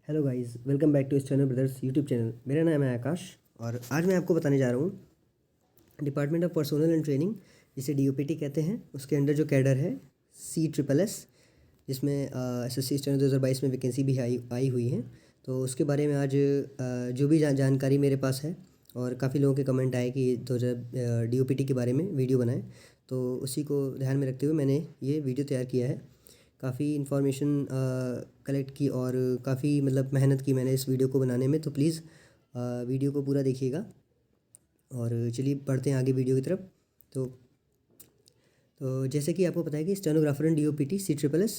Hello guys, welcome back to Steno Brothers YouTube channel. मेरा नाम है आकाश और आज मैं आपको बताने जा रहा हूँ department of personnel and training, जिसे डीओपीटी कहते हैं, उसके अंडर जो कैडर है CSSS, जिसमें SSC स्टैनो 2022 में वैकेंसी भी आई हुई है। तो उसके बारे में आज जो भी जानकारी मेरे पास है, और काफ़ी लोगों के कमेंट आए कि DOPT के बारे में वीडियो बनाएं, तो उसी को ध्यान में रखते हुए मैंने ये वीडियो तैयार किया है। काफ़ी इन्फॉर्मेशन कलेक्ट की और काफ़ी मेहनत की मैंने इस वीडियो को बनाने में। तो प्लीज़ वीडियो को पूरा देखिएगा और चलिए बढ़ते हैं आगे वीडियो की तरफ। तो जैसे कि आपको पता है कि स्टेनोग्राफर एंड DOPT CSSS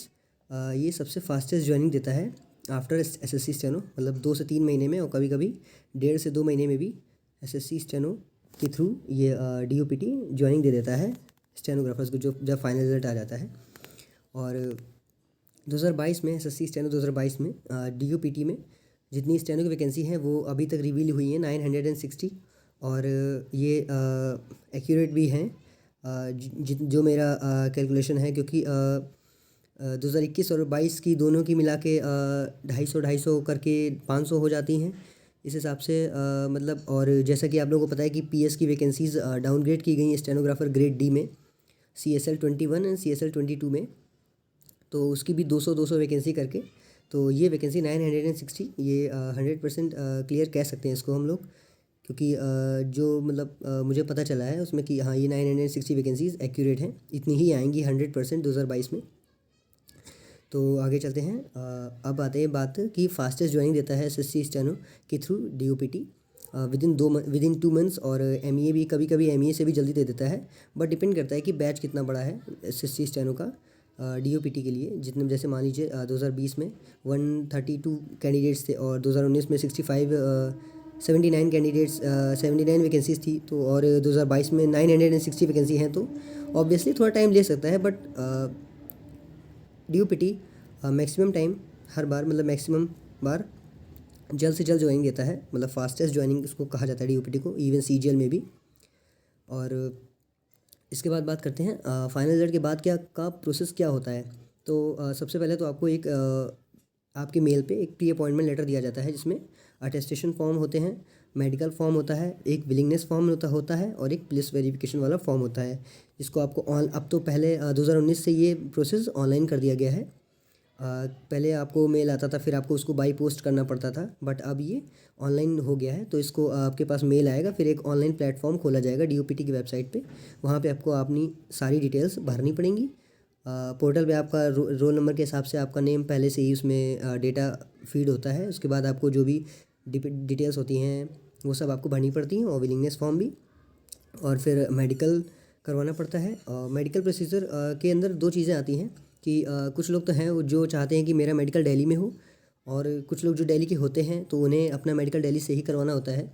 ये सबसे फास्टेस्ट ज्वाइनिंग देता है आफ्टर SSC स्टेनो, 2 से 3 महीने में, और कभी कभी 1.5 से 2 महीने में भी SSC स्टेनो के थ्रू ये DOPT ज्वाइनिंग दे देता है स्टेनोग्राफर्स को, जो जब फाइनल रिजल्ट आ जाता है। और 2022 में SSC स्टेनो 2022 में DOPT में जितनी स्टेनो की वैकेंसी है वो अभी तक रिवील हुई है 960, और ये एक्यूरेट भी हैं, जो मेरा कैलकुलेशन है, क्योंकि 2021 और 22 की दोनों की मिला के 250 करके 500 हो जाती हैं इस हिसाब से। और जैसा कि आप लोगों को पता है कि PS की वैकेंसीज़ डाउनग्रेड की गई हैं स्टेनोग्राफर ग्रेड D में, CSL 21 एंड CSL 22 में, तो उसकी भी 200 वैकेंसी करके। तो ये वैकेंसी 960, ये 100% क्लियर कह सकते हैं इसको हम लोग, क्योंकि जो मुझे पता चला है उसमें कि हाँ, ये 960 वैकेंसीज एक्यूरेट हैं, इतनी ही आएंगी 100% 2022 में। तो आगे चलते हैं। अब आते हैं बात कि फास्टेस्ट ज्वाइनिंग देता है SSC स्टेनो के थ्रू DOPT विदिन 2 मंथ्स, और MEA भी कभी कभी MEA से भी जल्दी दे देता है, बट डिपेंड करता है कि बैच कितना बड़ा है SSC स्टेनो का DOPT के लिए। जितने, जैसे मान लीजिए 2020 में 132 कैंडिडेट्स थे और 2019 में 79 कैंडिडेट्स, 79 वैकेंसीज थी, तो और 2022 में 960 वैकेंसी हैं, तो ऑब्वियसली थोड़ा टाइम ले सकता है, बट DOPT मैक्सिमम टाइम हर बार, मैक्सिमम बार जल्द से जल्द ज्वाइनिंग देता है, फास्टेस्ट ज्वाइनिंग उसको कहा जाता है DOPT को, इवन CGL में भी। और इसके बाद बात करते हैं फाइनल रिजल्ट के बाद का प्रोसेस क्या होता है। तो सबसे पहले तो आपको एक आपके मेल पे एक प्री अपॉइंटमेंट लेटर दिया जाता है, जिसमें अटेस्टेशन फॉर्म होते हैं, मेडिकल फॉर्म होता है, एक विलिंगनेस फॉर्म होता है, और एक पुलिस वेरिफिकेशन वाला फॉर्म होता है, जिसको आपको अब तो पहले 2019 से ये प्रोसेस ऑनलाइन कर दिया गया है। पहले आपको मेल आता था, फिर आपको उसको बाई पोस्ट करना पड़ता था, बट अब ये ऑनलाइन हो गया है। तो इसको आपके पास मेल आएगा, फिर एक ऑनलाइन प्लेटफॉर्म खोला जाएगा DOPT की वेबसाइट पे, वहाँ पे आपको अपनी सारी डिटेल्स भरनी पड़ेंगी। पोर्टल पे आपका रोल नंबर के हिसाब से आपका नेम पहले से ही उसमें डेटा फीड होता है। उसके बाद आपको जो भी डिटेल्स होती हैं वो सब आपको भरनी पड़ती हैं, और विलिंगनेस फॉर्म भी, और फिर मेडिकल करवाना पड़ता है। मेडिकल प्रोसीजर के अंदर 2 चीज़ें आती हैं कि कुछ लोग तो हैं वो जो चाहते हैं कि मेरा मेडिकल दिल्ली में हो, और कुछ लोग जो दिल्ली के होते हैं तो उन्हें अपना मेडिकल दिल्ली से ही करवाना होता है।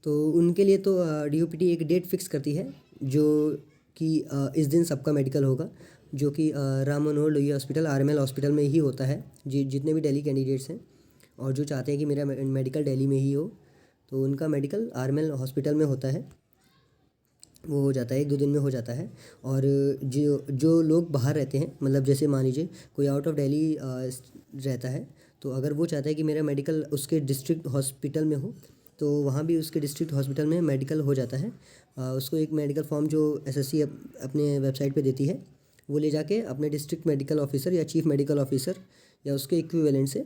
तो उनके लिए तो DOPT एक डेट फिक्स करती है, जो कि इस दिन सबका मेडिकल होगा, जो कि Ram Manohar Lohia hospital RML hospital में ही होता है। जितने भी दिल्ली कैंडिडेट्स हैं और जो चाहते हैं कि मेरा मेडिकल दिल्ली में ही हो, तो उनका मेडिकल RML हॉस्पिटल में होता है, वो हो जाता है, 1-2 दिन में हो जाता है। और जो लोग बाहर रहते हैं, जैसे मान लीजिए कोई आउट ऑफ दिल्ली रहता है, तो अगर वो चाहता है कि मेरा मेडिकल उसके डिस्ट्रिक्ट हॉस्पिटल में हो, तो वहाँ भी उसके डिस्ट्रिक्ट हॉस्पिटल में मेडिकल हो जाता है। उसको एक मेडिकल फॉर्म जो SSC अपने वेबसाइट पे देती है, वो ले जाके अपने डिस्ट्रिक्ट मेडिकल ऑफिसर या चीफ मेडिकल ऑफिसर या उसके इक्विवेलेंट से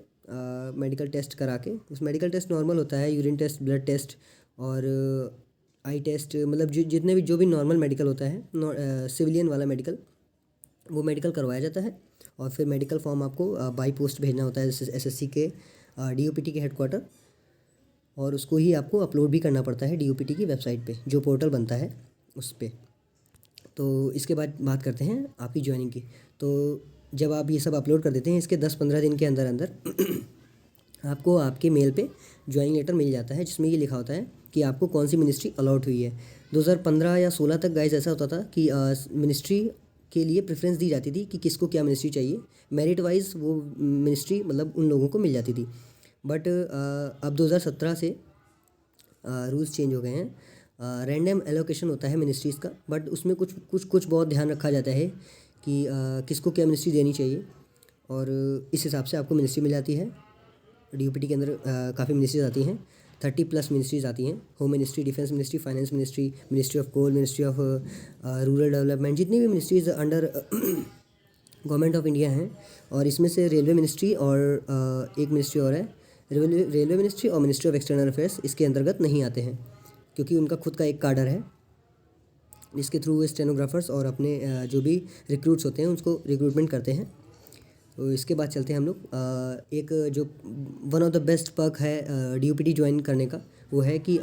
मेडिकल टेस्ट करा के, उस मेडिकल टेस्ट नॉर्मल होता है, यूरिन टेस्ट, ब्लड टेस्ट और आई टेस्ट, जितने भी जो भी नॉर्मल मेडिकल होता है, सिविलियन वाला मेडिकल, वो मेडिकल करवाया जाता है। और फिर मेडिकल फॉर्म आपको बाई पोस्ट भेजना होता है SSC के DOPT के हेडक्वार्टर, और उसको ही आपको अपलोड भी करना पड़ता है DOPT की वेबसाइट पे, जो पोर्टल बनता है उस पर। तो इसके बाद बात करते हैं आपकी ज्वाइनिंग की। तो जब आप ये सब अपलोड कर देते हैं, इसके 10-15 दिन के अंदर अंदर आपको आपके मेल पे ज्वाइनिंग लेटर मिल जाता है, जिसमें ये लिखा होता है कि आपको कौन सी मिनिस्ट्री अलॉट हुई है। 2015 या 16 तक गाइज ऐसा होता था कि मिनिस्ट्री के लिए प्रेफरेंस दी जाती थी कि किसको क्या मिनिस्ट्री चाहिए, मेरिट वाइज वो मिनिस्ट्री उन लोगों को मिल जाती थी। बट अब 2017 से रूल्स चेंज हो गए हैं। रैंडम एलोकेशन होता है मिनिस्ट्रीज़ का, बट उसमें कुछ बहुत ध्यान रखा जाता है कि किसको क्या मिनिस्ट्री देनी चाहिए, और इस हिसाब से आपको मिनिस्ट्री मिल जाती है। DOPT के अंदर काफ़ी मिनिस्ट्रीज आती हैं, 30+ मिनिस्ट्रीज आती हैं। Home ministry, defence ministry, finance ministry, ministry of coal, ministry of rural development, जितनी भी ministries under government of India हैं। और इसमें से रेलवे मिनिस्ट्री और एक मिनिस्ट्री और है, रेलवे मिनिस्ट्री और मिनिस्ट्री ऑफ एक्सटर्नल अफेयर्स इसके अंतर्गत नहीं आते हैं, क्योंकि उनका खुद का एक काडर है, इसके थ्रू वो स्टेनोग्राफर्स और अपने जो भी रिक्रूट्स होते हैं उसको रिक्रूटमेंट करते हैं। तो इसके बाद चलते हैं हम लोग एक जो one of the best perk है DOPT ज्वाइन करने का, वो है कि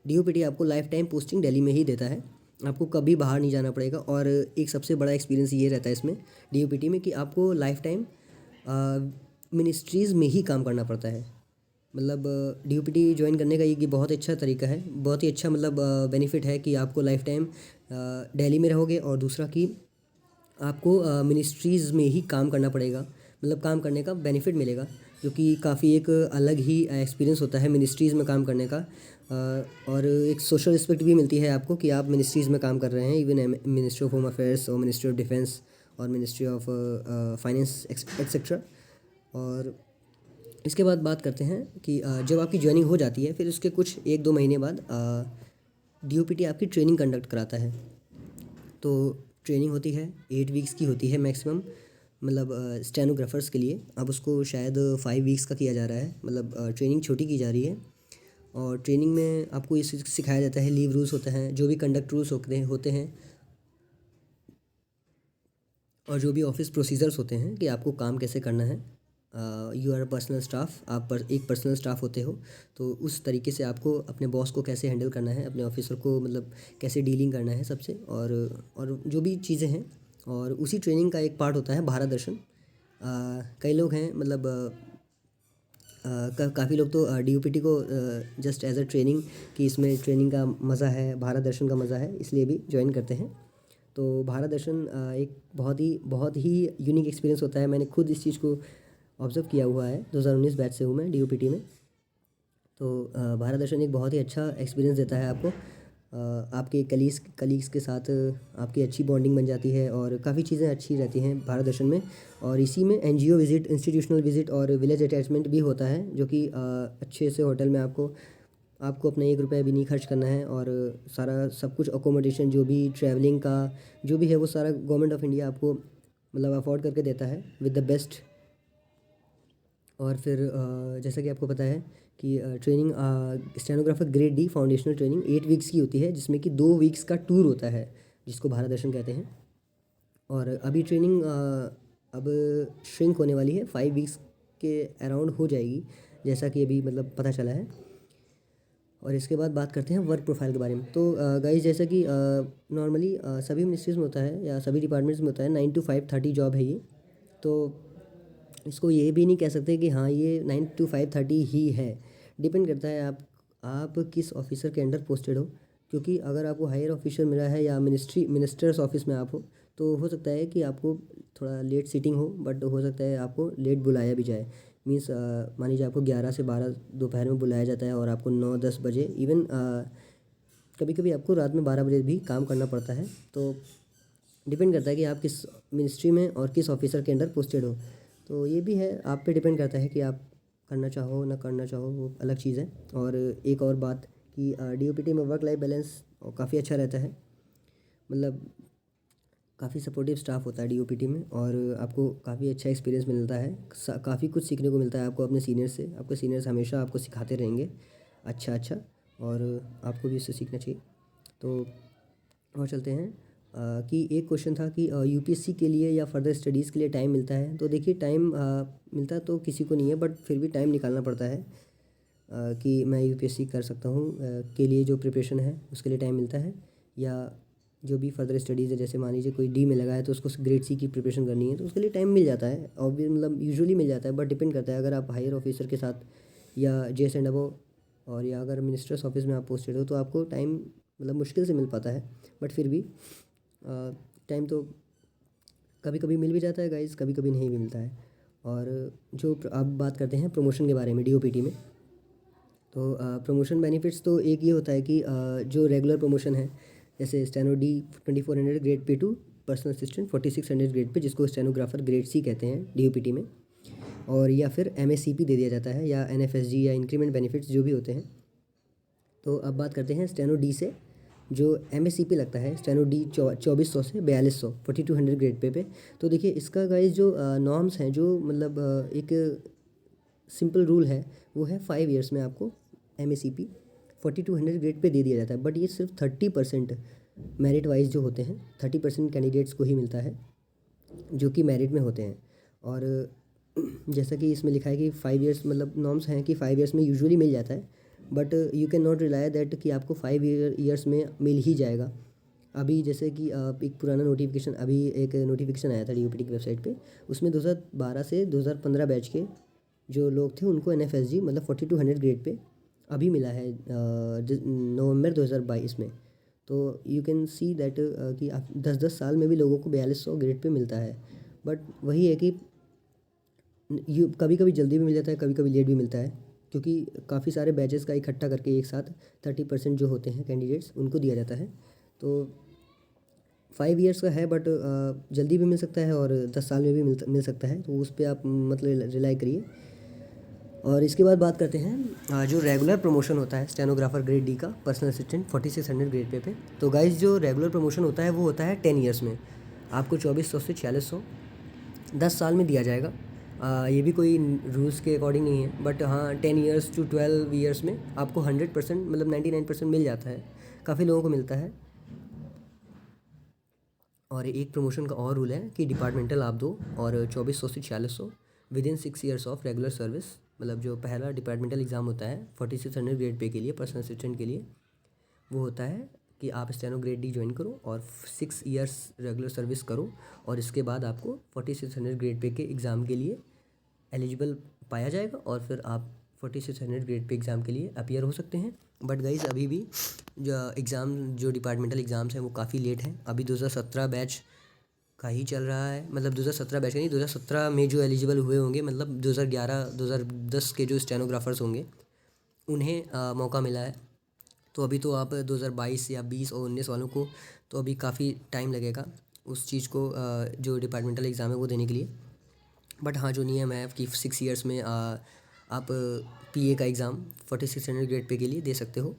DOPT आपको लाइफ टाइम पोस्टिंग दिल्ली में ही देता है, आपको कभी बाहर नहीं जाना पड़ेगा। और एक सबसे बड़ा एक्सपीरियंस ये रहता है इसमें DOPT में कि आपको लाइफ टाइम मिनिस्ट्रीज़ में ही काम करना पड़ता है। मतलब DOPT ज्वाइन करने का ये बहुत अच्छा तरीका है, बहुत ही अच्छा मतलब बेनिफिट है कि आपको लाइफ टाइम दिल्ली में रहोगे। और दूसरा कि आपको मिनिस्ट्रीज़ में ही काम करना पड़ेगा, मतलब काम करने का बेनिफिट मिलेगा, जो कि काफ़ी एक अलग ही एक्सपीरियंस होता है मिनिस्ट्रीज़ में काम करने का। और एक सोशल रिस्पेक्ट भी मिलती है आपको कि आप मिनिस्ट्रीज़ में काम कर रहे हैं, even ministry of home affairs और मिनिस्ट्री ऑफ डिफेंस और मिनिस्ट्री ऑफ फाइनेंस एक्सेट्रा। और इसके बाद बात करते हैं कि जब आपकी ज्वाइनिंग हो जाती है, फिर उसके कुछ 1-2 महीने बाद DOPT आपकी ट्रेनिंग कंडक्ट कराता है। तो ट्रेनिंग होती है 8 वीक्स की होती है मैक्सिमम, मतलब स्टेनोग्राफर्स के लिए। अब उसको शायद 5 वीक्स का किया जा रहा है, मतलब ट्रेनिंग छोटी की जा रही है। और ट्रेनिंग में आपको ये सिखाया जाता है, लीव रूल्स होते हैं, जो भी कंडक्ट रूल्स होते हैं और जो भी ऑफिस प्रोसीजर्स होते हैं कि आपको काम कैसे करना है। यू आर पर्सनल स्टाफ, आप एक पर्सनल स्टाफ होते हो, तो उस तरीके से आपको अपने बॉस को कैसे हैंडल करना है, अपने ऑफिसर को मतलब कैसे डीलिंग करना है सबसे, और जो भी चीज़ें हैं। और उसी ट्रेनिंग का एक पार्ट होता है भारत दर्शन। कई लोग हैं मतलब काफ़ी लोग तो DOPT को जस्ट एज अ ट्रेनिंग कि इसमें ट्रेनिंग का मज़ा है, भारत दर्शन का मज़ा है, इसलिए भी ज्वाइन करते हैं। तो भारत दर्शन एक बहुत ही यूनिक एक्सपीरियंस होता है। मैंने खुद इस चीज़ को ऑब्ज़र्व किया हुआ है, 2019 बैच से हूँ मैं DOPT में। तो भारत दर्शन एक बहुत ही अच्छा एक्सपीरियंस देता है आपको, आपके कलीग्स के साथ आपकी अच्छी बॉन्डिंग बन जाती है और काफ़ी चीज़ें अच्छी रहती हैं भारत दर्शन में। और इसी में NGO विज़िट, इंस्टीट्यूशनल विज़िट और विलेज अटैचमेंट भी होता है, जो कि अच्छे से होटल में आपको अपना 1 रुपया भी नहीं खर्च करना है। और सारा सब कुछ अकोमोडेशन, जो भी ट्रैवलिंग का जो भी है, वो सारा गवर्नमेंट ऑफ इंडिया आपको मतलब अफोर्ड करके देता है विद द बेस्ट। और फिर जैसा कि आपको पता है कि training stenographer grade D foundational training 8 weeks की होती है, जिसमें कि 2 वीक्स का टूर होता है, जिसको भारत दर्शन कहते हैं। और अभी ट्रेनिंग अब श्रिंक होने वाली है, 5 वीक्स के अराउंड हो जाएगी, जैसा कि अभी मतलब पता चला है। और इसके बाद बात करते हैं वर्क प्रोफाइल के बारे में। तो गाइस, जैसा कि नॉर्मली सभी मिनिस्ट्रीज़ में होता है या सभी डिपार्टमेंट्स में होता है, 9 to 5 30 जॉब है ये। तो इसको ये भी नहीं कह सकते कि हाँ ये 9 to 5:30 ही है, डिपेंड करता है आप किस ऑफिसर के अंडर पोस्टेड हो। क्योंकि अगर आपको हायर ऑफिसर मिला है या मिनिस्टर्स ऑफिस में आप हो, तो हो सकता है कि आपको थोड़ा लेट सीटिंग हो, बट हो सकता है आपको लेट बुलाया भी जाए। मीन्स मान लीजिए आपको 11 से 12 दोपहर में बुलाया जाता है और आपको 9-10 बजे, इवन कभी कभी आपको रात में 12 बजे भी काम करना पड़ता है। तो डिपेंड करता है कि आप किस मिनिस्ट्री में और किस ऑफिसर के अंडर पोस्टेड हो। तो ये भी है, आप पे डिपेंड करता है कि आप करना चाहो ना करना चाहो, वो अलग चीज़ है। और एक और बात कि DOPT में वर्क लाइफ बैलेंस काफ़ी अच्छा रहता है, मतलब काफ़ी सपोर्टिव स्टाफ होता है DOPT में। और आपको काफ़ी अच्छा एक्सपीरियंस मिलता है, काफ़ी कुछ सीखने को मिलता है आपको अपने सीनियर से। आपके सीनियर्स हमेशा आपको सिखाते रहेंगे अच्छा, और आपको भी इससे सीखना चाहिए। तो और चलते हैं कि एक क्वेश्चन था कि UPSC के लिए या फर्दर स्टडीज़ के लिए टाइम मिलता है। तो देखिए, टाइम मिलता तो किसी को नहीं है, बट फिर भी टाइम निकालना पड़ता है कि मैं UPSC कर सकता हूँ के लिए जो प्रिपरेशन है उसके लिए टाइम मिलता है। या जो भी फर्दर स्टडीज़ है, जैसे मान लीजिए कोई D में लगा है तो उसको ग्रेड C की प्रिपरेशन करनी है, तो उसके लिए टाइम मिल जाता है, और भी मतलब यूजुअली मिल जाता है, बट डिपेंड करता है अगर आप हायर ऑफिसर के साथ या JS एंड अबव, और या अगर मिनिस्टर्स ऑफिस में आप पोस्टेड हो, तो आपको टाइम मतलब मुश्किल से मिल पाता है। बट फिर भी टाइम तो कभी कभी मिल भी जाता है गाइस, कभी कभी नहीं भी मिलता है। और जो अब बात करते हैं प्रमोशन के बारे में DOPT में। तो प्रमोशन बेनिफिट्स तो एक ये होता है कि जो रेगुलर प्रमोशन है, जैसे steno D 2400 grade P2 personal assistant 4600 grade पे, जिसको स्टेनोग्राफर ग्रेड C कहते हैं DOPT में। और या फिर MACP दे दिया जाता है, या NFSG या इंक्रीमेंट बेनिफिट्स जो भी होते हैं। तो अब बात करते हैं स्टेनो डी से। जो MACP लगता है स्टेनो डी 2400 से 4200 4200 ग्रेड पे। तो देखिए इसका गाइस जो नॉर्म्स हैं, जो मतलब एक सिंपल रूल है, वो है 5 ईयर्स में आपको MACP 4200 ग्रेड पे दे दिया जाता है। बट ये सिर्फ 30% मेरिट वाइज जो होते हैं, 30% कैंडिडेट्स को ही मिलता है जो कि मेरिट में होते हैं। और जैसा कि इसमें लिखा है कि 5 ईयर्स मतलब नॉर्म्स हैं कि 5 ईयर्स में यूजुअली मिल जाता है, but you can not rely that कि आपको 5 ईयर्स में मिल ही जाएगा। अभी जैसे कि एक पुराना नोटिफिकेशन, अभी एक नोटिफिकेशन आया था DOPT की वेबसाइट पे, उसमें 2012 से 2015 बैच के जो लोग थे उनको NFSG मतलब 4200 ग्रेड पे अभी मिला है नवंबर 2022 में। तो यू कैन सी दैट कि 10-10 साल में भी लोगों को 4200 ग्रेड पे मिलता है। बट वही है कि कभी कभी जल्दी भी मिल जाता है, कभी कभी लेट भी मिलता है, क्योंकि काफ़ी सारे बैचेस का इकट्ठा करके एक साथ 30% जो होते हैं कैंडिडेट्स उनको दिया जाता है। तो 5 ईयर्स का है, बट जल्दी भी मिल सकता है और 10 साल में भी मिल सकता है। तो उस पर आप मतलब रिलाई करिए। और इसके बाद बात करते हैं जो रेगुलर प्रमोशन होता है स्टेनोग्राफर ग्रेड डी का पर्सनल असिस्टेंट 4600 ग्रेड पे। तो गाइस जो रेगुलर प्रमोशन होता है वो होता है 10 ईयर्स में, आपको 2400 से 4600 10 साल में दिया जाएगा। ये भी कोई रूल्स के अकॉर्डिंग नहीं है, बट हाँ 10 ईयर्स टू 12 ईयर्स में आपको 100% मतलब 99% मिल जाता है, काफ़ी लोगों को मिलता है। और एक प्रमोशन का और रूल है कि डिपार्टमेंटल आप दो, और 2400 से 4600 with in 6 years of regular service. मतलब जो पहला डिपार्टमेंटल एग्ज़ाम होता है 4600 ग्रेड पे के लिए पर्सनल असिस्टेंट के लिए, वो होता है कि आप स्टेनो ग्रेड डी ज्वाइन करो और 6 ईयर्स रेगुलर सर्विस करो, और इसके बाद आपको 4600 ग्रेड पे के एग्ज़ाम के लिए एलिजिबल पाया जाएगा, और फिर आप 4600 ग्रेड पे एग्ज़ाम के लिए अपीयर हो सकते हैं। बट गाइज़ अभी भी जो एग्ज़ाम जो डिपार्टमेंटल एग्ज़ाम्स हैं वो काफ़ी लेट हैं। अभी 2017 बैच का ही चल रहा है, मतलब 2017 बैच का नहीं, 2017 में जो एलिजिबल हुए होंगे, मतलब 2011-2010 के जो स्टेनोग्राफर्स होंगे उन्हें मौका मिला है। तो अभी तो आप 2022 या 20 और 19 वालों को तो अभी काफ़ी टाइम लगेगा उस चीज़ को जो डिपार्टमेंटल एग्ज़ाम है वो देने के लिए। बट हाँ जो नियम है कि 6 ईयर्स में आप PA का एग्ज़ाम 4600 ग्रेड पे के लिए दे सकते हो,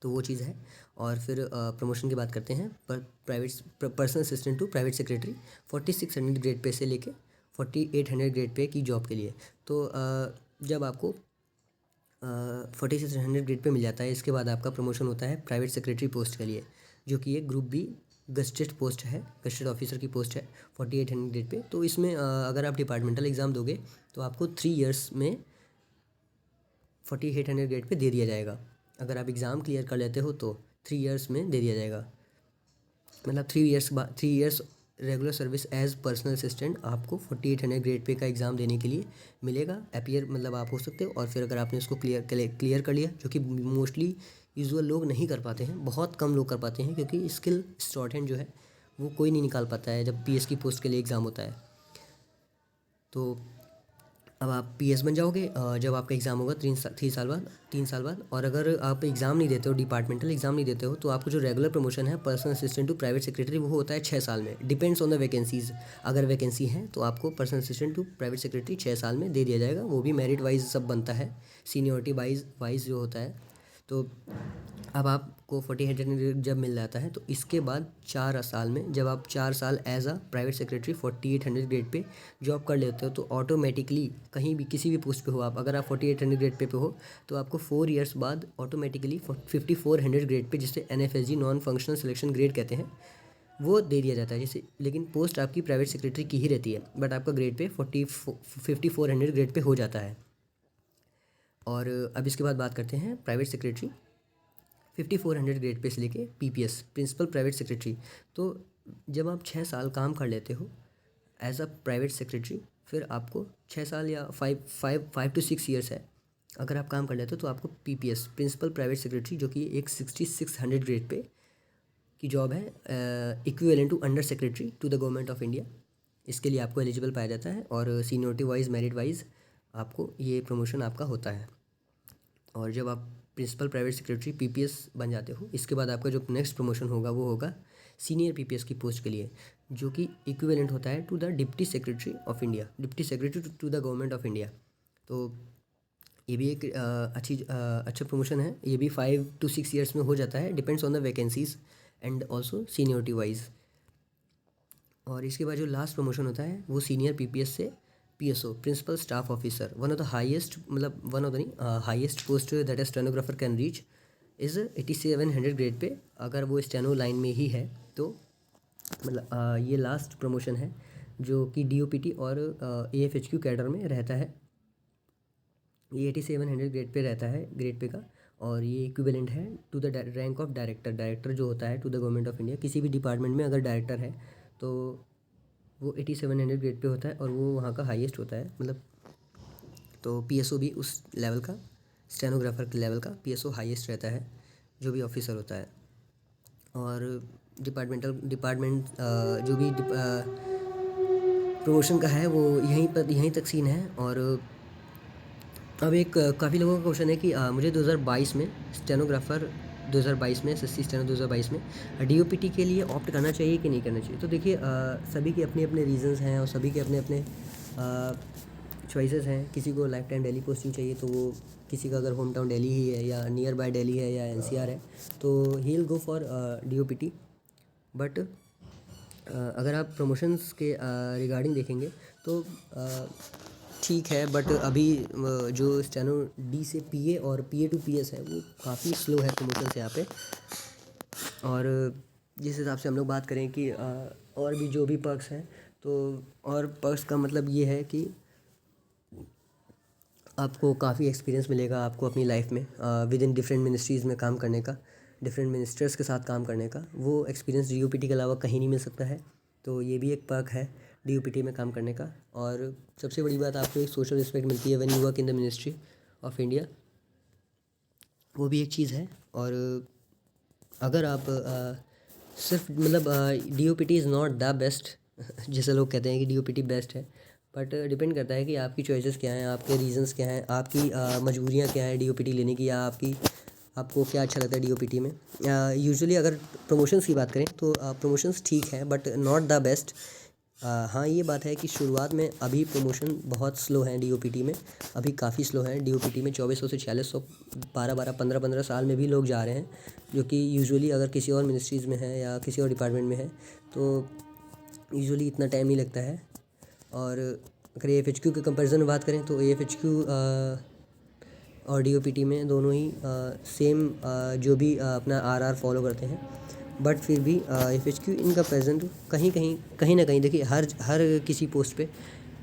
तो वो चीज़ है। और फिर प्रमोशन की बात करते हैं पर private personal assistant to private secretary 4600 grade pay से लेके 4800 ग्रेड पे की जॉब के लिए। तो जब आपको 4600 ग्रेड पे मिल जाता है, इसके बाद आपका प्रमोशन होता है प्राइवेट सेक्रेटरी पोस्ट के लिए, जो कि एक ग्रुप B गस्टेड पोस्ट है, गस्टेड ऑफिसर की पोस्ट है 4800 ग्रेड पे। तो इसमें अगर आप डिपार्टमेंटल एग्ज़ाम दोगे तो आपको 3 ईयर्स में 4800 ग्रेड पे दे दिया जाएगा। अगर आप एग्ज़ाम क्लियर कर लेते हो तो 3 ईयर्स में दे दिया जाएगा, मतलब 3 years regular service as personal assistant आपको 4800 ग्रेड पे का एग्ज़ाम देने के लिए मिलेगा। अपीयर मतलब आप हो सकते हो, और फिर अगर आपने इसको क्लियर कर लिया, जो कि मोस्टली यूजुअल लोग नहीं कर पाते हैं, बहुत कम लोग कर पाते हैं, क्योंकि स्किल शॉर्ट हैंड जो है वो कोई नहीं निकाल पाता है जब PS की पोस्ट के लिए एग्ज़ाम होता है। तो अब आप PS बन जाओगे जब आपका एग्ज़ाम होगा 3 साल बाद। और अगर आप एग्ज़ाम नहीं देते हो, डिपार्टमेंटल एग्ज़ाम नहीं देते हो, तो आपको जो रेगुलर प्रमोशन है personal assistant to private secretary वो होता है 6 साल में, डिपेंड्स ऑन द वैकेंसीज़। अगर वैकेंसी है तो आपको personal assistant to private secretary 6 साल में दे दिया जाएगा, वो भी मेरिट वाइज सब बनता है, सीनियरिटी वाइज जो होता है। तो अब आपको 4800 जब मिल जाता है, तो इसके बाद 4 साल में जब आप 4 साल as a private secretary 4800 grade pay job कर लेते हो, तो ऑटोमेटिकली कहीं भी किसी भी पोस्ट पे हो आप, अगर आप 4800 ग्रेड पे हो तो आपको 4 ईयर्स बाद ऑटोमेटिकली 5400 ग्रेड पे, जिसे NFSG non functional selection grade कहते हैं, वो दे दिया जाता है। जैसे लेकिन पोस्ट आपकी प्राइवेट सेक्रेटरी की ही रहती है, बट आपका ग्रेड पे 5400 ग्रेड पे हो जाता है। और अब इसके बाद बात करते हैं प्राइवेट सेक्रेटरी 5400 ग्रेड पे से लेके PPS प्रिंसिपल प्राइवेट सेक्रेटरी। तो जब आप 6 साल काम कर लेते हो एज अ प्राइवेट सेक्रेटरी, फिर आपको 6 साल या 5 to 6 ईयर्स है, अगर आप काम कर लेते हो तो आपको PPS प्रिंसिपल प्राइवेट सेक्रेटरी, जो कि एक 6600 ग्रेड पे की जॉब है, equivalent to under secretary to the government of India, इसके लिए आपको एलिजिबल पाया जाता है। और सीनियरिटी वाइज मेरिट वाइज आपको ये प्रमोशन आपका होता है। और जब आप प्रिंसिपल प्राइवेट सेक्रेटरी PPS बन जाते हो, इसके बाद आपका जो नेक्स्ट प्रमोशन होगा वो होगा सीनियर पीपीएस की पोस्ट के लिए, जो कि इक्विवेलेंट होता है to the deputy secretary of India, deputy secretary to the government of India. तो ये भी एक अच्छा प्रमोशन है। ये भी 5 to 6 ईयर्स में हो जाता है, depends on the vacancies and also seniority wise. और इसके बाद जो लास्ट प्रमोशन होता है वो सीनियर पीपीएस से PSO, principal staff officer, one of the highest, मतलब one of the highest post that a stenographer can reach is 8700 grade pay. अगर वो स्टेनो लाइन में ही है तो मतलब ये लास्ट प्रमोशन है जो कि डीओपीटी और एएफएचक्यू कैडर में रहता है। ये 8700 ग्रेड पे रहता है, ग्रेड पे का, और ये इक्विवेलेंट है to the rank of director. Director जो होता है to the government of India, किसी भी डिपार्टमेंट में अगर डायरेक्टर है तो वो 8700 ग्रेड पे होता है और वो वहाँ का हाईएस्ट होता है, मतलब। तो पीएसओ भी उस लेवल का, स्टेनोग्राफर के लेवल का पीएसओ हाईएस्ट रहता है, जो भी ऑफिसर होता है। और डिपार्ट जो भी प्रमोशन का है वो यहीं तक सीन है। और अब एक काफ़ी लोगों का क्वेश्चन है कि मुझे 2022 में स्टेनोग्राफर 2022 में एसएससी स्टेनो 2022 में डीओपीटी के लिए ऑप्ट करना चाहिए कि नहीं करना चाहिए। तो देखिए, सभी के अपने अपने रीजंस हैं और सभी के अपने अपने चॉइसेस हैं। किसी को लाइफ टाइम दिल्ली पोस्टिंग चाहिए तो वो, किसी का अगर होम टाउन दिल्ली ही है या नियर बाय दिल्ली है या एनसीआर है तो he will go for DOPT. But अगर आप प्रमोशंस के रिगार्डिंग देखेंगे तो ठीक है, बट अभी जो स्टेनो डी से पीए और पीए टू पीएस है वो काफ़ी स्लो है प्रमोशंस यहाँ पे। और जिस हिसाब से हम लोग बात करें कि और भी जो भी पर्क्स हैं, तो और पर्क्स का मतलब ये है कि आपको काफ़ी एक्सपीरियंस मिलेगा आपको अपनी लाइफ में विद इन डिफरेंट मिनिस्ट्रीज़ में काम करने का, डिफरेंट मिनिस्टर्स के साथ काम करने का। वो एक्सपीरियंस डीओपीटी के अलावा कहीं नहीं मिल सकता है। तो ये भी एक पर्क है डीओपीटी में काम करने का। और सबसे बड़ी बात, आपको एक सोशल रिस्पेक्ट मिलती है when you work in the ministry of India, वो भी एक चीज़ है। और अगर आप सिर्फ मतलब DOPT is not the best जैसे लोग कहते हैं कि डीओपीटी बेस्ट है, बट डिपेंड करता है कि आपकी चॉइसेस क्या हैं, आपके रीजंस क्या हैं, आपकी मजबूरियाँ क्या हैं डीओपीटी लेने की, या आपको क्या अच्छा लगता है डीओपीटी में। यूजुअली अगर प्रमोशंस की बात करें तो प्रमोशंस ठीक है बट नॉट द बेस्ट। हाँ, ये बात है कि शुरुआत में अभी प्रमोशन बहुत स्लो हैं डीओपीटी में, अभी काफ़ी स्लो हैं डीओपीटी में। 2400 से 4600, 12 15 साल में भी लोग जा रहे हैं, जो कि यूजुअली अगर किसी और मिनिस्ट्रीज़ में है या किसी और डिपार्टमेंट में है तो यूजुअली इतना टाइम नहीं लगता है। और अगर एएफएचक्यू के कंपैरिजन में बात करें तो एएफएचक्यू और डीओपीटी में दोनों ही सेम जो भी अपना आरआर फॉलो करते हैं, बट फिर भी एएफएचक्यू इनका प्रेजेंट कहीं ना कहीं देखिए हर किसी पोस्ट पे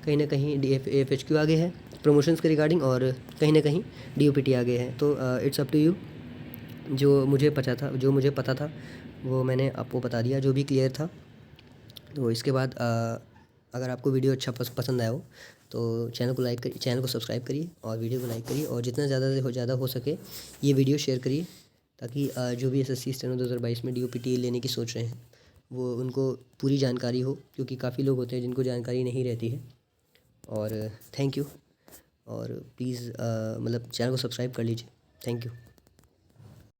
कहीं ना कहीं एएफएचक्यू आगे है प्रमोशंस के रिगार्डिंग, और कहीं ना कहीं डीओपीटी आगे है। तो इट्स अप टू यू। जो मुझे पता था वो मैंने आपको बता दिया, जो भी क्लियर था। तो इसके बाद अगर आपको वीडियो अच्छा पसंद आया हो तो चैनल को सब्सक्राइब करिए और वीडियो को लाइक करिए, और जितना ज़्यादा हो सके ये वीडियो शेयर करिए, ताकि जो भी एसएससी स्टेनो 2022 में डीओपीटी लेने की सोच रहे हैं वो उनको पूरी जानकारी हो, क्योंकि काफ़ी लोग होते हैं जिनको जानकारी नहीं रहती है। और थैंक यू। और प्लीज़ मतलब चैनल को सब्सक्राइब कर लीजिए। Thank you.